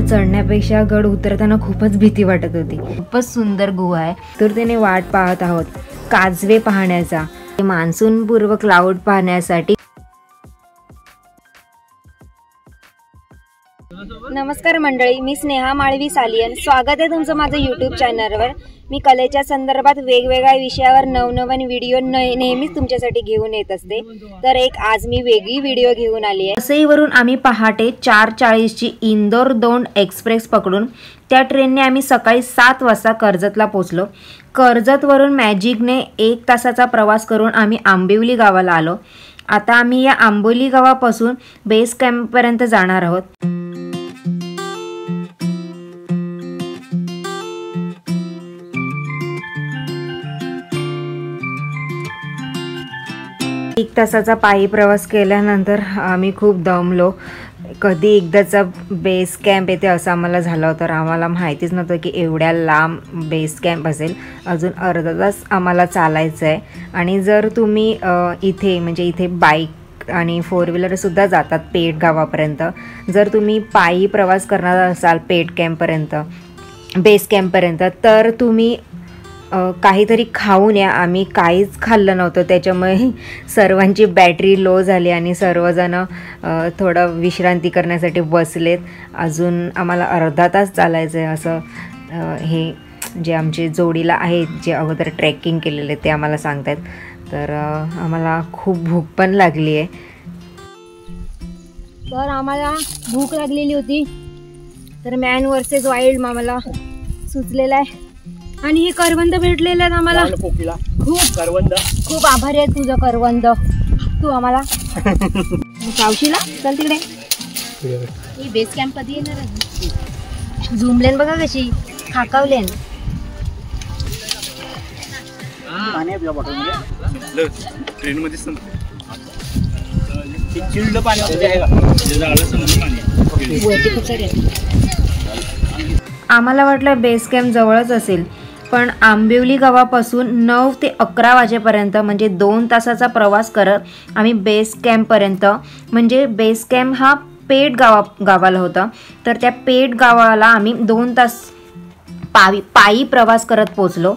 चढण्यापेक्षा गड उतरताना खूपच भीती वाटत होती। खूपच सुंदर गुहा आहे, तर त्याने वाट पाहत आहोत काजवे पाहण्याचा, मान्सून पूर्व क्लाउड पाहण्यासाठी। नमस्कार मंडळी, मी स्नेहा माळवी सालियन। स्वागत आहे तुमचं माझं यूट्यूब चॅनलवर। मी कलेच्या संदर्भात वेगवेगळ्या विषयावर नवनवीन व्हिडिओ नेहमीच तुमच्यासाठी घेऊन येत असते। तर आज मी वेगळी व्हिडिओ घेऊन आली आहे। वसईवरून आम्ही पहाटे 4:40 ची इंदोर दौंड एक्सप्रेस पकडून त्या ट्रेनने आम्ही सकाळी 7 वाजता कर्जतला पोहोचलो। कर्जतवरून मॅजिकने 1 तासाचा प्रवास करून आम्ही आंबिवली गावाला आलो। आता आम्ही या आंबिवली गावापासून बेस कॅम्पपर्यंत जाणार आहोत। एक तासाचा पायी प्रवास केल्यानंतर आम्ही खूप दमलो। कधी एकदाचा बेस कॅम्प येते असं आम्हाला झालं होतं। आम्हाला माहितीच नव्हतं की एवढ्या लांब बेस कॅम्प असेल। अजून अर्धा तास आम्हाला चालायचं आहे। आणि जर तुम्ही इथे बाईक आणि 4 व्हीलरसुद्धा जातात पेठ गावापर्यंत। जर तुम्ही पायी प्रवास करणार असाल पेठ कॅम्पपर्यंत बेस कॅम्पपर्यंत तर तुम्ही काहीतरी खाऊन या। आम्ही काहीच खाल्लं नव्हतं, त्याच्यामुळे सर्वांची बॅटरी लो झाली आणि सर्वजण थोडं विश्रांती करण्यासाठी बसलेत। अजून आम्हाला अर्धा तास चालायचं आहे असं हे जे आमचे जोडीला आहेत, जे अगोदर ट्रेकिंग केलेले ते आम्हाला सांगतात। तर आम्हाला खूप भूक पण लागली आहे। तर आम्हाला भूक लागलेली होती, तर मॅन वर्सेस वाईल्ड आम्हाला सुचलेला आहे आणि हे करवंद भेटलेलं आहे आम्हाला। खूप आभारी आहे तुझं करवंद, तू आम्हाला पावशीला चल तिकडे। ही बेस कॅम्प कधी येणार आहे? झुमलेन बघा कशी खाकावलेन। ट्रेन मध्ये आम्हाला वाटलं बेस कॅम्प जवळच असेल, पण आंबिवली गावापासून 9 ते 11 वाजेपर्यंत म्हणजे 2 तासाचा प्रवास करत आम्ही बेस कॅम्पपर्यंत, म्हणजे बेस कॅम्प हा पेठ गावाला होता, तर त्या पेठ गावाला आम्ही 2 तास पायी प्रवास करत पोचलो।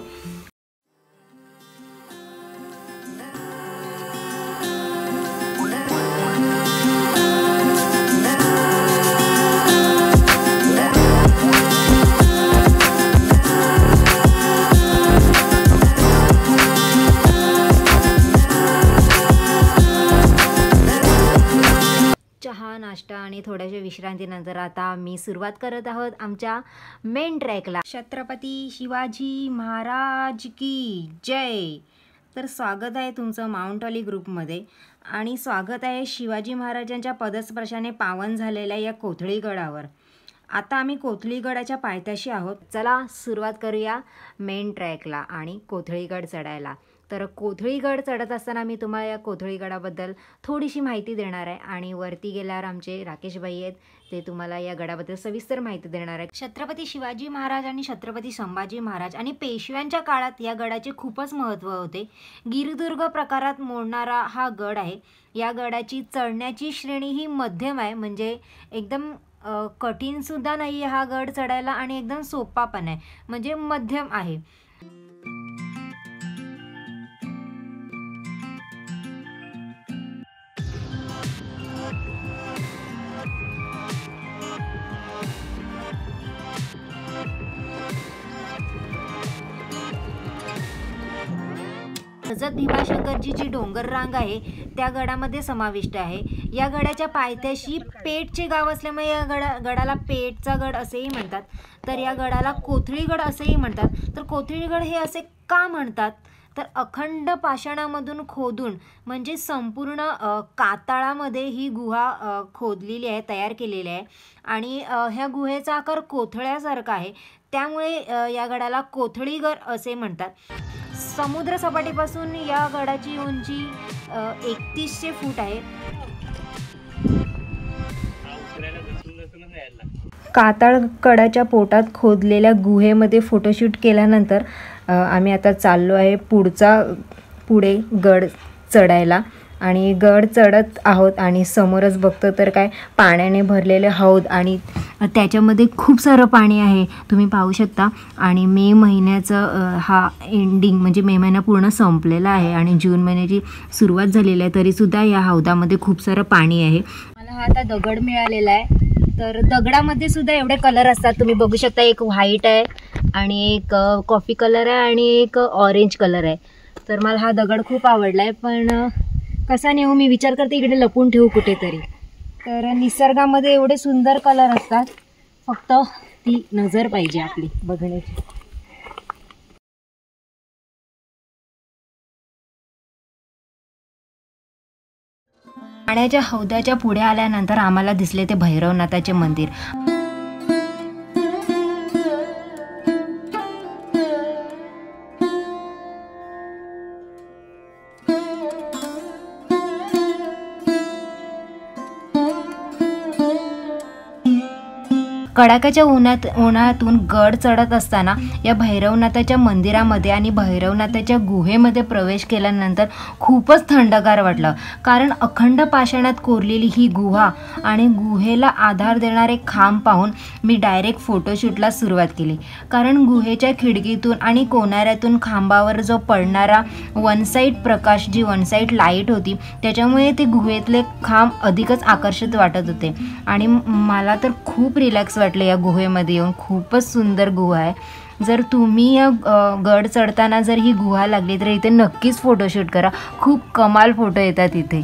चहा नाश्ता आणि थोड्याशा विश्रांतीनंतर आता मी सुरुवात करत आहोत आमच्या मेन ट्रॅकला। छत्रपती शिवाजी महाराज की जय। तर स्वागत आहे तुमचं माउंट ऑली ग्रुपमध्ये आणि स्वागत आहे शिवाजी महाराजांच्या पदस्पर्शाने पावन झालेल्या या कोथळी गडावर। आता आम्ही कोथळी गडाच्या पायथ्याशी आहोत। चला सुरुवात करूया मेन ट्रॅकला आणि कोथळी गड चढायला। तर कोथळी गड चढत असताना मी तुम्हाला या कोथळी गडाबद्दल थोडीशी माहिती देणार आहे आणि वरती गेल्यावर आमचे राकेश भाई आहेत, ते तुम्हाला या गडाबद्दल सविस्तर माहिती देणार आहे। छत्रपती शिवाजी महाराज आणि छत्रपती संभाजी महाराज आणि पेशव्यांच्या काळात या गडाचे खूपच महत्त्व होते। गिरिदुर्ग प्रकारात मोडणारा हा गड आहे। या गडाची चढण्याची श्रेणी ही मध्यम आहे, म्हणजे एकदम कठीण सुद्धा नाही आहे हा गड चढायला आणि एकदम सोपा पण आहे, म्हणजे मध्यम आहे। कर्जत भीमाशंकरची जी डोंगर रांग आहे त्या गडामध्ये समाविष्ट आहे। या गडाच्या पायथ्याशी पेठचे गाव असल्यामुळे या गडाला पेठचा गड असेही म्हणतात। तर या गडाला कोथळी गड असेही म्हणतात। तर कोथळी गड हे असे का म्हणतात, तर अखंड पाषाणामधून खोदून म्हणजे संपूर्ण कातळामध्ये ही गुहा खोदलेली आहे, तयार केलेली आहे आणि ह्या गुहेचा आकार कोथळ्यासारखा आहे, त्यामुळे या गडाला कोथळी गड असे म्हणतात। समुद्र सपाटीपासून या गडाची उंची 3100 फूट आहे। कातळ कडाच्या पोटात खोदलेल्या गुहेमध्ये फोटोशूट केल्यानंतर आम्ही आता चाललो आहे पुढे गड चढायला आणि गड चढत आहोत आणि समोरच बघतो तर काय पाण्याने भरलेले हौद आणि त्याच्यामध्ये खूप सारं पाणी आहे तुम्ही पाहू शकता. आणि मे महिन्याचं हा एंडिंग म्हणजे मे महिना पूर्ण संपलेला आहे आणि जून महिन्याची सुरुवात झालेली आहे, तरीसुद्धा या हौदामध्ये खूप सारं पाणी आहे. मला हा आता दगड मिळालेला आहे. तर दगडामध्ये सुद्धा एवढे कलर असतात तुम्ही बघू शकता. एक व्हाईट आहे आणि एक कॉफी कलर आहे आणि एक ऑरेंज कलर आहे. तर मला हा दगड खूप आवडला आहे, पण कसा नेऊ मी विचार करते इकडे लपून ठेवू कुठेतरी. तर निसर्गामध्ये एवढे सुंदर कलर असतात, फक्त ती नजर पाहिजे आपली बघण्याची. पाण्याच्या हौदाच्या पुढे आल्यानंतर आम्हाला दिसले ते भैरवनाथाचे मंदिर. कडाक्याच्या उन्हातून गड चढत असताना या भैरवनाथाच्या मंदिरामध्ये आणि भैरवनाथाच्या गुहेमध्ये प्रवेश केल्यानंतर खूपच थंडगार वाटलं. कारण अखंड पाषाणात कोरलेली ही गुहा आणि गुहेला आधार देणारे खांब पाहून मी डायरेक्ट फोटोशूटला सुरुवात केली. कारण गुहेच्या खिडकीतून आणि कोनाऱ्यातून खांबावर जो पडणारा वन साईड प्रकाश, जी वन साईड लाईट होती, त्याच्यामुळे ते गुहेतले खांब अधिकच आकर्षित वाटत होते. आणि मला तर खूप रिलॅक्स वाटलं या गुहेमध्ये येऊन. खूपच सुंदर गुहा आहे. जर तुम्ही या गड चढताना जर ही गुहा लागली तर इथे नक्कीच फोटोशूट करा. खूप कमाल फोटो येतात इथे.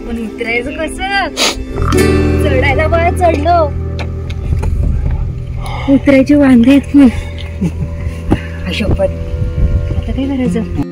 पण उतरायचं कसं? चढायला बरं चढलो, उतरायचे वांदे आहेत मी. अशोपत आता काय करायचं?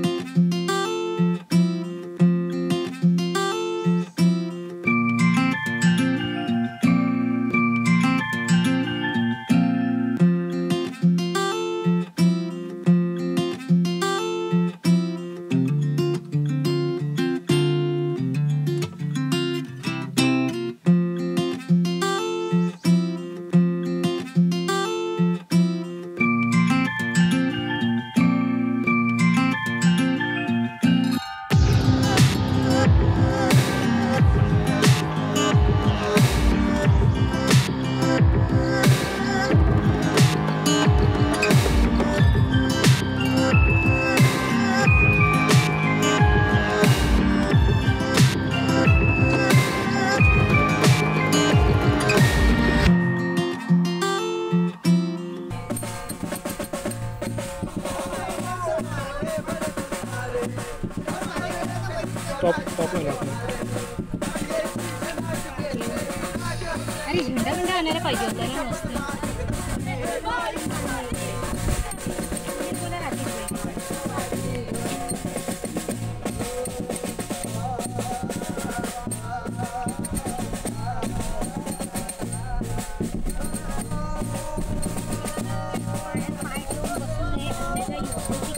अरे झुंडा झुंडा आणायला पाहिजे होता ना मस्त.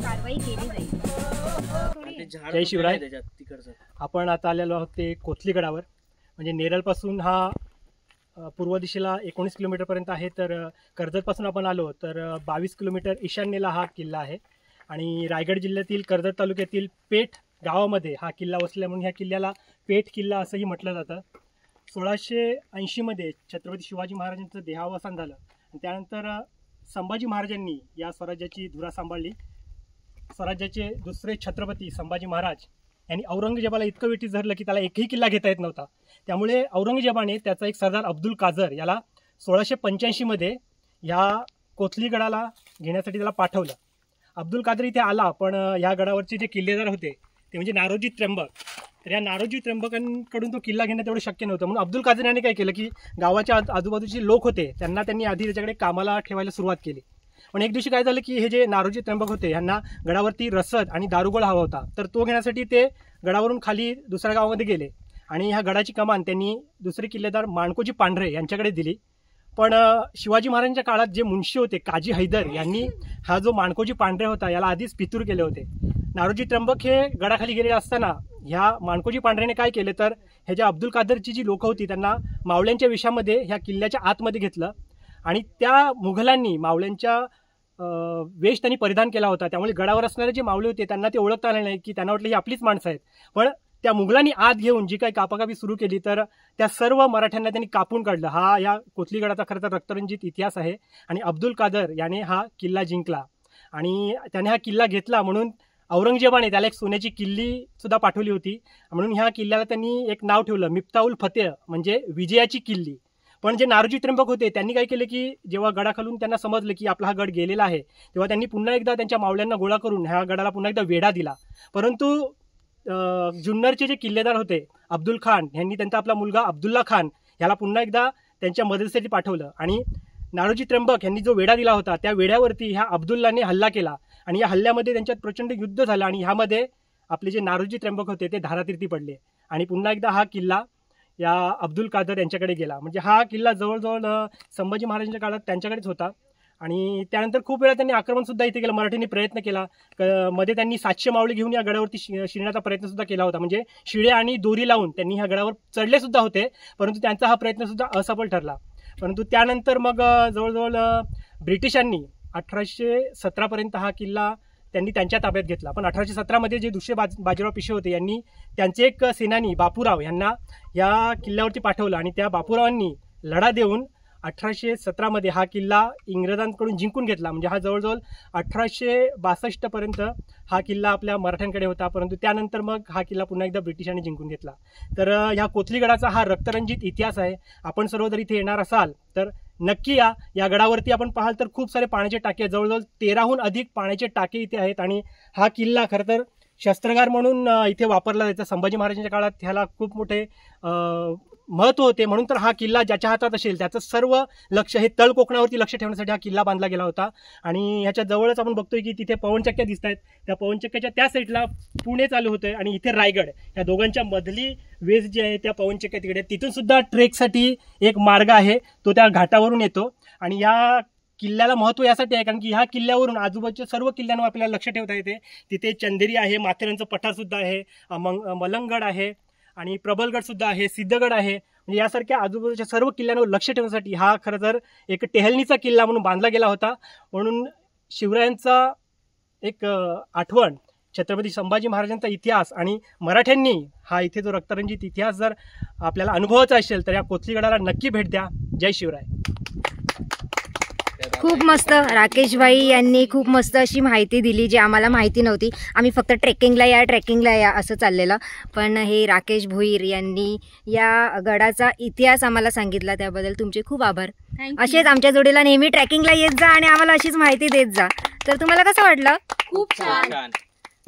कारवाई केली जाईल. जय शिवराय. आपण आता आलेलो आहोत ते कोथलीगडावर. म्हणजे नेरळपासून हा पूर्व दिशेला 19 किलोमीटरपर्यंत आहे. तर कर्जतपासून आपण आलो तर 22 किलोमीटर ईशान्येला हा किल्ला आहे. आणि रायगड जिल्ह्यातील कर्जत तालुक्यातील पेठ गावामध्ये हा किल्ला वसला, म्हणून ह्या किल्ल्याला पेठ किल्ला असंही म्हटलं जातं. 1680मध्ये छत्रपती शिवाजी महाराजांचं देहावसान झालं आणि त्यानंतर संभाजी महाराजांनी या स्वराज्याची धुरा सांभाळली. स्वराज्याचे दुसरे छत्रपती संभाजी महाराज यांनी औरंगजेबाला इतकं वेठीस धरलं की त्याला एकही किल्ला घेता येत नव्हता. त्यामुळे औरंगजेबाने त्याचा एक सरदार अब्दुल कादर याला 1685मध्ये ह्या कोथलीगडाला घेण्यासाठी त्याला पाठवलं. अब्दुल कादर इथे आला, पण या गडावरचे जे किल्लेदार होते ते म्हणजे नारोजी त्र्यंबक. तर या नारोजी त्र्यंबकांकडून तो किल्ला घेणं तेवढं शक्य नव्हतं. म्हणून अब्दुल कादर यांनी काय केलं की गावाच्या आजूबाजूचे लोक होते त्यांनी आधी त्याच्याकडे कामाला ठेवायला सुरुवात केली. पण एक दिवशी काय झालं की हे जे नारोजी त्र्यंबक होते यांना गडावरती रसद आणि दारुगोळा हवा होता. तर तो घेण्यासाठी ते गडावरून खाली दुसऱ्या गावामध्ये गेले आणि ह्या गडाची कमान त्यांनी दुसरे किल्लेदार माणकोजी पांढरे यांच्याकडे दिली. पण शिवाजी महाराजांच्या काळात जे मुन्शी होते काजी हैदर यांनी हा जो माणकोजी पांढरे होता याला आधीच पितूर केले होते. नारोजी त्र्यंबक हे गडाखाली गेलेले असताना ह्या माणकोजी पांढरेने काय केले तर हे ज्या अब्दुल कादरची जी लोकं होती त्यांना मावळ्यांच्या विषामध्ये ह्या किल्ल्याच्या आतमध्ये घेतलं आणि त्या मुघलांनी मावळ्यांच्या वेश त्यांनी परिधान केला होता. त्यामुळे गडावर असणारे जे मावळे होते त्यांना ते ओळखता आले नाही की त्यांना वाटलं ही आपलीच माणसं आहेत. पण त्या मुघलांनी आत घेऊन जी काही कापाकापी सुरू केली तर त्या सर्व मराठ्यांना त्यांनी कापून काढलं. हा या कोथलीगडाचा खरं तर रक्तरंजित इतिहास आहे. आणि अब्दुल कादर याने हा किल्ला जिंकला आणि त्याने हा किल्ला घेतला म्हणून औरंगजेबाने त्याला एक सोन्याची किल्ली सुद्धा पाठवली होती. म्हणून ह्या किल्ल्याला त्यांनी एक नाव ठेवलं मिफ्ताउल फतेह म्हणजे विजयाची किल्ली. पण जे नारोजी त्र्यंबक होते त्यांनी काय केले की जेव्हा गडाखालून त्यांना समजलं की आपला हा गड गेलेला आहे तेव्हा त्यांनी पुन्हा एकदा त्यांच्या मावळ्यांना गोळा करून ह्या गडाला पुन्हा एकदा वेढा दिला. परंतु जुन्नरचे जे किल्लेदार होते अब्दुल खान यांनी त्यांचा आपला मुलगा अब्दुल्ला खान याला पुन्हा एकदा त्यांच्या मदतीसाठी पाठवलं आणि नारोजी त्र्यंबक यांनी जो वेढा दिला होता त्या वेढ्यावरती ह्या अब्दुल्लाने हल्ला केला आणि या हल्ल्यामध्ये त्यांच्यात प्रचंड युद्ध झालं आणि ह्यामध्ये आपले जे नारोजी त्र्यंबक होते ते धारातीर्थी पडले आणि पुन्हा एकदा हा किल्ला या अब्दुल कादर यांच्याकडे गेला. म्हणजे हा किल्ला जवळजवळ संभाजी महाराजांच्या काळात त्यांच्याकडेच होता. आणि त्यानंतर खूप वेळा त्यांनी आक्रमणसुद्धा इथे केलं, मराठ्यांनी प्रयत्न केला. मध्ये त्यांनी 700 मावळे घेऊन या गडावरती शिरण्याचा प्रयत्नसुद्धा केला होता. म्हणजे शिळे आणि दोरी लावून त्यांनी ह्या गडावर चढलेसुद्धा होते, परंतु त्यांचा हा प्रयत्नसुद्धा असफल ठरला. परंतु त्यानंतर मग जवळजवळ ब्रिटिशांनी 1817पर्यंत हा किल्ला त्यांनी त्यांच्या ताब्यात घेतला. पण 1817मध्ये जे दुसरे बाजीराव पेशवे होते यांनी त्यांचे एक सेनानी बापूराव यांना या किल्ल्यावरती पाठवलं आणि त्या बापूरावांनी लढा देऊन 1817मध्ये हा किल्ला इंग्रजांकडून जिंकून घेतला. म्हणजे हा जवळजवळ 1862पर्यंत हा किल्ला आपल्या मराठ्यांकडे होता. परंतु त्यानंतर मग हा किल्ला पुन्हा एकदा ब्रिटिशांनी जिंकून घेतला. तर ह्या कोथलीगडाचा हा रक्तरंजित इतिहास आहे. आपण सर्व जर इथे येणार असाल तर नक्की या गडावरती आपण पाहाल तर खूप सारे पाण्याचे टाके, जवळजवळ 13हून अधिक पाण्याचे टाके इथे आहेत. आणि हा किल्ला खरं तर शस्त्रागार म्हणून इथे वापरला जायचा. संभाजी महाराजांच्या काळात ह्याला खूप मोठे महत्त्व होते. म्हणून तर हा किल्ला ज्याच्या हातात असेल त्याचं सर्व लक्ष हे तळ कोकणावरती लक्ष ठेवण्यासाठी हा किल्ला बांधला गेला होता. आणि ह्याच्या जवळच आपण बघतोय की तिथे पवनचक्क्या दिसत आहेत. त्या पवनचक्क्याच्या त्या साईडला पुणे चालू होतंय आणि इथे रायगड, या दोघांच्या मधली वेज जी आहे त्या पवनचक्क्या तिकडे, तिथून सुद्धा ट्रेकसाठी एक मार्ग आहे, तो त्या घाटावरून येतो. आणि या किल्ल्याला महत्त्व यासाठी आहे कारण की ह्या किल्ल्यावरून आजूबाजूच्या सर्व किल्ल्यांवर आपल्याला लक्ष ठेवता येते. तिथे चंदेरी आहे, माथेरानचं पठारसुद्धा आहे, मलंगगड आहे आणि प्रबलगड सुद्धा आहे, सिद्धगड आहे. म्हणजे यासारख्या आजूबाजूच्या सर्व किल्ल्यांवर लक्ष ठेवण्यासाठी हा खरं तर एक टेहलणीचा किल्ला म्हणून बांधला गेला होता. म्हणून शिवरायांचा एक आठवण, छत्रपती संभाजी महाराजांचा इतिहास आणि मराठ्यांनी हा इथे जो रक्तरंजित इतिहास जर आपल्याला अनुभवायचा असेल तर या कोथलीगडाला नक्की भेट द्या. जय शिवराय. खूप मस्त राकेश भाई यांनी खूप मस्त अशी माहिती दिली जी आम्हाला माहिती नव्हती. आम्ही फक्त ट्रेकिंगला या असं चाललेलं, पण हे राकेश भोईर यांनी या गडाचा इतिहास आम्हाला सांगितला, त्याबद्दल तुमचे खूप आभार. असेच आमच्या जोडीला नेहमी ट्रेकिंगला येत जा आणि आम्हाला अशीच माहिती देत जा. तर तुम्हाला कसं वाटलं? खूप छान.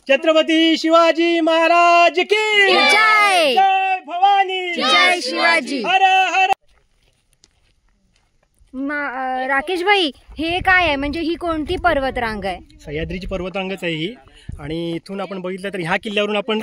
छत्रपती शिवाजी महाराज की जय. जय भवानी, जय शिवाजी. हर हर. राकेश भाई, हे काय आहे म्हणजे ही कोणती पर्वतरांग आहे? सह्याद्रीची पर्वतरांगच आहे ही. आणि इथून आपण बघितलं तर ह्या किल्ल्यावरून आपण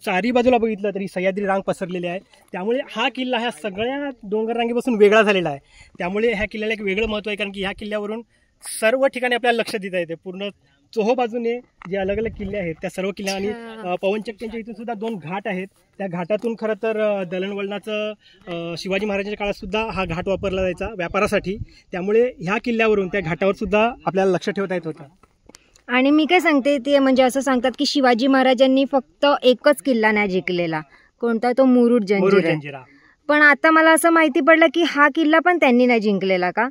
चारी बाजूला बघितलं तरी सह्याद्री रांग पसरलेली आहे. त्यामुळे हा किल्ला ह्या सगळ्या डोंगर रांगेपासून वेगळा झालेला आहे. त्यामुळे ह्या किल्ल्याला एक वेगळं महत्त्व आहे कारण की ह्या किल्ल्यावरून सर्व ठिकाणी आपल्याला लक्ष देता येते. पूर्ण चोहो बाजूने जे अलग अलग किल्ले आहेत त्या सर्व किल्ल्या आणि पवनचक्क्यांच्या इथून सुद्धा 2 घाट आहेत. त्या घाटातून खरं तर दळणवळणाचं शिवाजी महाराजांच्या काळात सुद्धा हा घाट वापरला जायचा व्यापारासाठी. त्यामुळे ह्या किल्ल्यावरून त्या घाटावर सुद्धा आपल्याला लक्ष ठेवता येत होतं. आणि मी काय सांगते ते म्हणजे असं सांगतात की शिवाजी महाराजांनी फक्त एकच किल्ला नाही जिंकलेला, कोणता? तो मुरुड जंजिरा. पण आता मला असं माहिती पडलं की हा किल्ला पण त्यांनी नाही जिंकलेला का?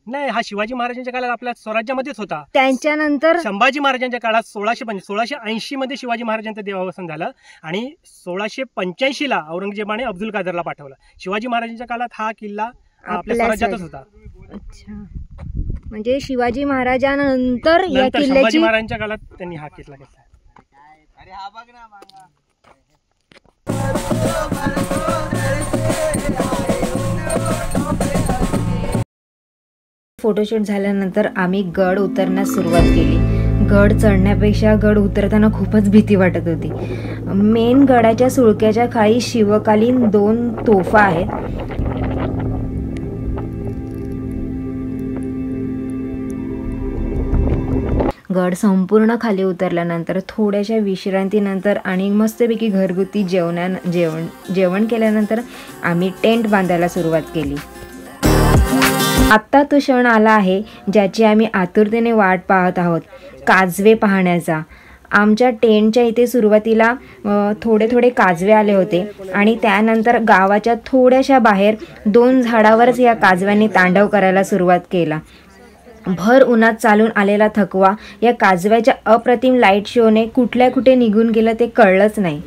नाही, हा शिवाजी महाराजांच्या काळात आपल्या स्वराज्यामध्येच होता. त्यांच्यानंतर संभाजी महाराजांच्या काळात 1680 मध्ये शिवाजी महाराजांचं देवावसन झालं आणि 1685ला औरंगजेबाने अब्दुल कादरला पाठवलं. शिवाजी महाराजांच्या काळात हा किल्ला आपल्या स्वराज्यातच होता. अच्छा. म्हणजे शिवाजी महाराजांनंतर या नंतर संभाजी किल्ल्याची महाराजांच्या काळात त्यांनी हा किल्ला घेतला. फोटोशूट झाल्यानंतर आम्ही गड उतरण्यास सुरुवात केली. गड चढण्यापेक्षा गड उतरताना खूपच भीती वाटत होती. मेन गडाच्या सुळक्याच्या खाली शिवकालीन 2 तोफा आहेत. गड संपूर्ण खाली उतरल्यानंतर थोड्याशा विश्रांतीनंतर आणि मस्तपैकी घरगुती जेवण केल्यानंतर आम्ही टेंट बांधायला सुरुवात केली. आत्ता तो क्षण आला आहे ज्याची आम्ही आतुरतेने वाट पाहत आहोत, काजवे पाहण्याचा. आमच्या टेंटच्या इथे सुरुवातीला थोडे काजवे आले होते आणि त्यानंतर गावाच्या थोड्याशा बाहेर 2 झाडावरच या काजव्यांनी तांडव करायला सुरुवात केला. भर उन्हात चालून आलेला थकवा या काजव्याच्या अप्रतिम लाईट शोने कुठे निघून गेलं ते कळलंच नाही.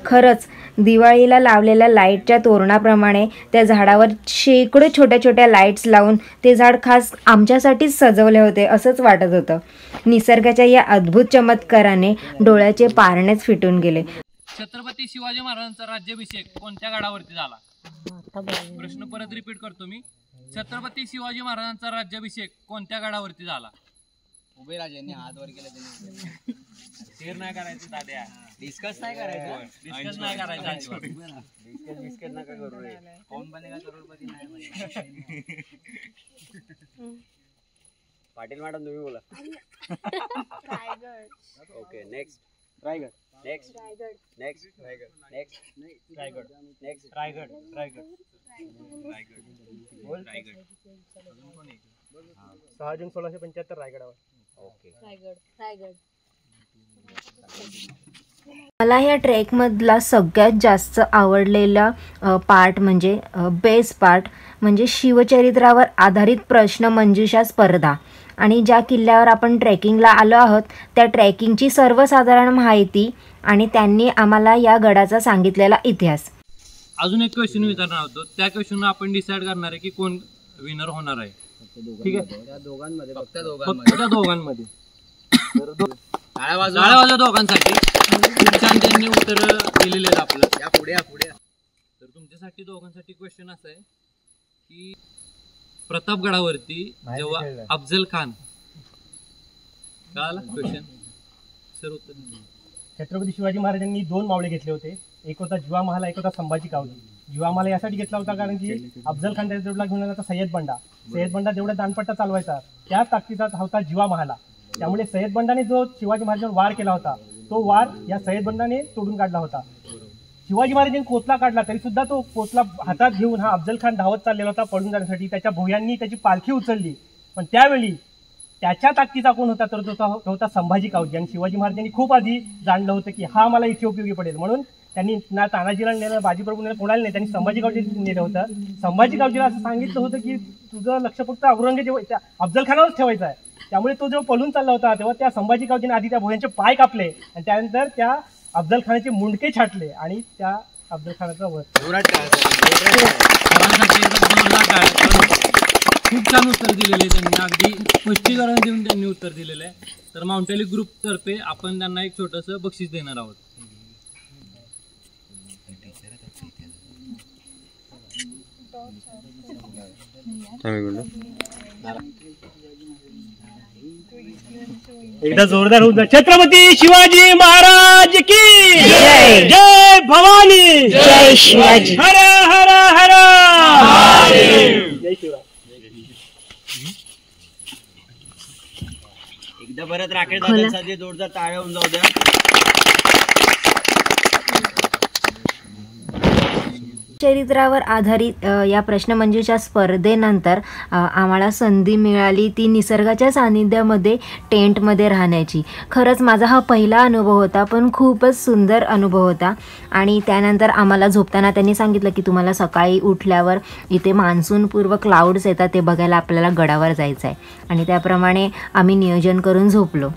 खरंच दिवाळीला लावलेल्या लाईटच्या तोरणाप्रमाणे त्या झाडावर शेकडो छोट्या लाईट्स लावून ते झाड खास आमच्यासाठीच सजवले होते असंच वाटत होतं. निसर्गाच्या या अद्भुत चमत्काराने डोळ्याचे पारणेच फिटून गेले. छत्रपती शिवाजी महाराजांचा राज्याभिषेक कोणत्या गडावरती झाला? प्रश्न परत रिपीट करतो मी. छत्रपती शिवाजी महाराजांचा राज्याभिषेक कोणत्या गडावरती झाला? उभे राजांनी हात वर केला. त्यांनी शेअर नाही करायचं दाद्या, डिस्कस नाही करायचं, डिस्कस नाही करायचं, डिस्कस नका करू रे. कौन बनेगा करोडपती नाही. पाटील मॅडम तुम्ही बोला. Raigad. Okay next. Raigad. Next. Raigad. Next. Raigad. Next. Raigad. Next. Raigad. Raigad. Raigad. बोल. रायगड. 6 जून 1675 रायगडावर. ओके. रायगड. रायगड. मला ह्या ट्रेकमधला सगळ्यात जास्त आवडलेला पार्ट म्हणजे बेस्ट पार्ट म्हणजे शिवचरित्रावर आधारित प्रश्नमंजुषा स्पर्धा. आणि ज्या किल्ल्यावर आपण ट्रेकिंगला आलो आहोत त्या ट्रेकिंगची सर्वसाधारण माहिती आणि त्यांनी आम्हाला या गडाचा सांगितलेला इतिहास. अजून एक क्वेश्चन विचारणार होतो, त्या क्वेश्चन आपण डिसाइड करणार आहे की कोण विनर होणार आहे. ठीक आहे, फक्त त्या दोघांमध्ये टाळ्या वाजवा दोघांसाठी. खूप छान त्यांनी उत्तर दिलेले आहेत आपलं. पुढे तर तुमच्यासाठी दोघांसाठी क्वेश्चन असं आहे की प्रतापगडावरती जेव्हा अफजल खान कळाला क्वेश्चन सर उत्तर. छत्रपती शिवाजी महाराजांनी 2 मावळे घेतले होते. एक होता जिवा महाल, एक होता संभाजी कावजी. जिवा महाल यासाठी घेतला होता कारण की अफजल खान त्याच्या जोडला घेऊन आला होता सय्यद बंडा जेवढा दानपट्टा चालवायचा त्याच ताकदीचा होता जिवा महाला. त्यामुळे सय्यद बंडाने जो शिवाजी महाराजांवर वार केला होता तो वार या सय्यद बंडाने तोडून काढला होता. शिवाजी महाराजांनी कोचला काढला तरी सुद्धा तो कोचला हातात घेऊन हा अफजल खान धावत चाललेला होता पळून जाण्यासाठी. त्याच्या भुयांनी त्याची पालखी उचलली, पण त्यावेळी त्याच्या ताकदीचा कोण होता तर तो होता संभाजी कावजी. आणि शिवाजी महाराजांनी खूप आधी जाणलं होतं की हा मला इथे उपयोगी पडेल, म्हणून त्यांनी ना तानाजीला नेलं, बाजीप्रभू नेलं, कोणाला नाही, त्यांनी संभाजी कावजी नेलं होतं. संभाजी कावजीला असं सांगितलं होतं की तुझं लक्ष फक्त औरंगजेब अफजल खानावरच ठेवायचं आहे. त्यामुळे तो जेव्हा पळून चालला होता तेव्हा त्या संभाजी कावजीने आधी त्या भुयांचे पाय कापले आणि त्यानंतर त्या अफजल खानाचे मुंडके छाटले आणि त्या अफजल खानाचा वध. खूप छान उत्तर दिलेले त्यांनी, अगदी स्पष्टीकरण देऊन त्यांनी उत्तर दिलेलं आहे. तर माउंटेली ग्रुप तर्फे आपण त्यांना एक छोटंसं बक्षीस देणार आहोत. एकदा जोरदार होऊन जा. छत्रपती शिवाजी महाराज की जय. जय भवानी. जय शिवाजी. हर हर हर जय शिवराय. एकदा परत राकेश दादांसाठी जोरदार टाळ्या होऊन जाऊ द्या. चरित्रावर आधारित या प्रश्नमंजुषा स्पर्धेनंतर आम्हाला संधी मिळाली ती निसर्गाच्या सानिध्यामध्ये टेंटमध्ये राहण्याची. खरंच माझा हा पहिला अनुभव होता, पण खूपच सुंदर अनुभव होता. आणि त्यानंतर आम्हाला झोपताना त्यांनी सांगितलं की तुम्हाला सकाळी उठल्यावर इथे मान्सूनपूर्व क्लाउड्स येतात ते बघायला आपल्याला गडावर जायचं आहे. आणि त्याप्रमाणे आम्ही नियोजन करून झोपलो.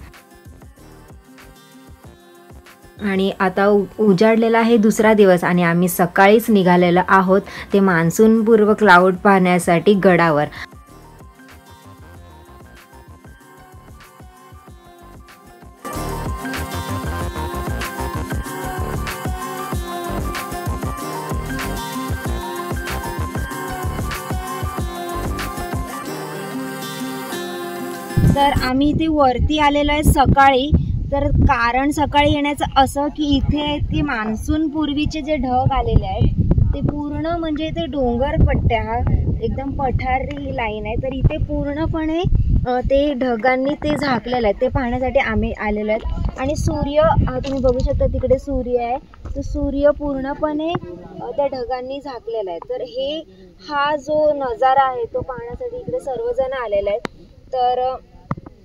आणि आता उजाडलेला आहे दुसरा दिवस आणि आम्ही सकाळीच निघालेलो आहोत ते मान्सूनपूर्व क्लाउड पाहण्यासाठी गडावर. तर आम्ही इथे वरती आलेलो आहे सकाळी. तर कारण सकाळी येण्याचं असं की इथे ते मान्सून पूर्वीचे जे ढग आलेले आहेत ते पूर्ण म्हणजे ते डोंगर पट्ट्या, हा एकदम पठारी लाईन आहे. तर इथे पूर्णपणे ते ढगांनी ते झाकलेलं आहे. ते पाहण्यासाठी आम्ही आलेलो आहेत. आणि सूर्य तुम्ही बघू शकता तिकडे सूर्य आहे. तो सूर्य पूर्णपणे त्या ढगांनी झाकलेला आहे. तर हा जो नजारा आहे तो पाहण्यासाठी इकडे सर्वजण आलेले आहेत. तर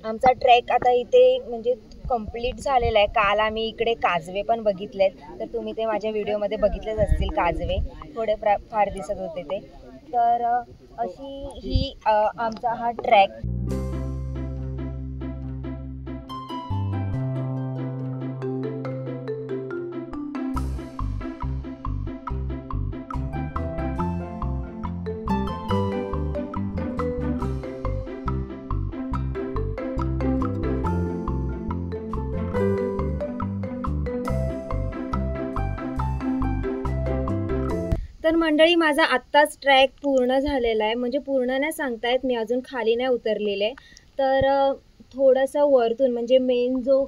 आमचा ट्रेक आता इथे म्हणजे कंप्लीट झालेला आहे. काल आम्ही इकडे काजवे पण बघितलेत. तर तुम्ही ते माझ्या व्हिडिओमध्ये बघितलेच असतील. काजवे थोडे फार दिसत होते ते. तर अशी आमचा हा ट्रॅक. तर मंडळी माझा आत्ताच ट्रॅक पूर्ण झालेला आहे. म्हणजे पूर्ण नाही सांगतायत, मी अजून खाली नाही उतरलेले. तर थोडंसं वरतून म्हणजे मेन जो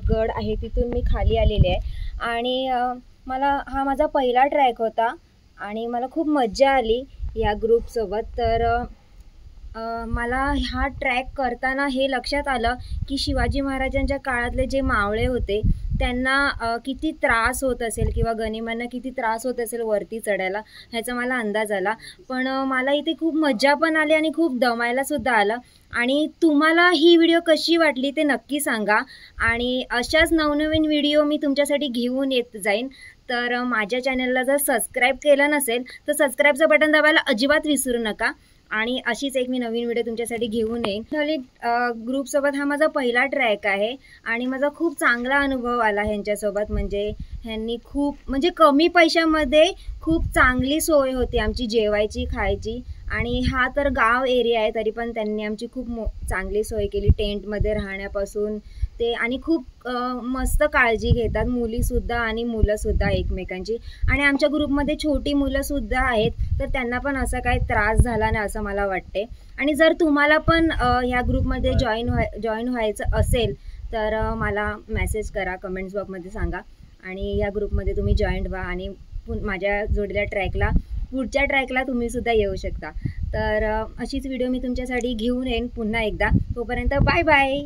गड आहे तिथून मी खाली आलेले आहे. आणि हा माझा पहिला ट्रॅक होता आणि मला खूप मज्जा आली या ग्रुपसोबत. तर मला हा ट्रॅक करताना हे लक्षात आलं की शिवाजी महाराजांच्या काळातले जे मावळे होते त्यांना किती त्रास होत असेल किंवा गनिमांना किती त्रास होत असेल वरती चढायला, ह्याचा मला अंदाज आला. पण मला इथे खूप मज्जा पण आली आणि खूप दमायला सुद्धा आलं. आणि तुम्हाला ही व्हिडिओ कशी वाटली ते नक्की सांगा. आणि अशाच नवनवीन व्हिडिओ मी तुमच्यासाठी घेऊन येत जाईन. तर माझ्या चॅनलला जर सबस्क्राईब केलं नसेल तर सबस्क्राईबचं बटन दाबायला अजिबात विसरू नका. आणि अशीच एक मी नवीन व्हिडिओ तुमच्यासाठी घेऊन येईन. ग्रुपसोबत हा माझा पहिला ट्रॅक आहे आणि माझा खूप चांगला अनुभव आला ह्यांच्यासोबत. म्हणजे ह्यांनी खूप म्हणजे कमी पैशामध्ये खूप चांगली सोय होती आमची जेवायची खायची. आणि हा तर गाव एरिया आहे तरी पण त्यांनी आमची खूप चांगली सोय केली टेंटमध्ये राहण्यापासून ते. आणि खूप मस्त काळजी घेतात मुलीसुद्धा आणि मुलंसुद्धा एकमेकांची. आणि आमच्या ग्रुपमध्ये छोटी मुलंसुद्धा आहेत तर त्यांना पण असा काही त्रास झाला नाही असं मला वाटते. आणि जर तुम्हाला पण ह्या ग्रुपमध्ये जॉईन व्हायचं असेल तर मला मेसेज करा, कमेंट्स बॉक्समध्ये सांगा आणि या ग्रुपमध्ये तुम्ही जॉईन व्हा. आणि माझ्या जोडीला पुढच्या ट्रॅकला तुम्ही सुद्धा येऊ शकता. तर अशीच व्हिडिओ मी तुमच्यासाठी घेऊन येईन पुन्हा एकदा. तोपर्यंत बाय बाय.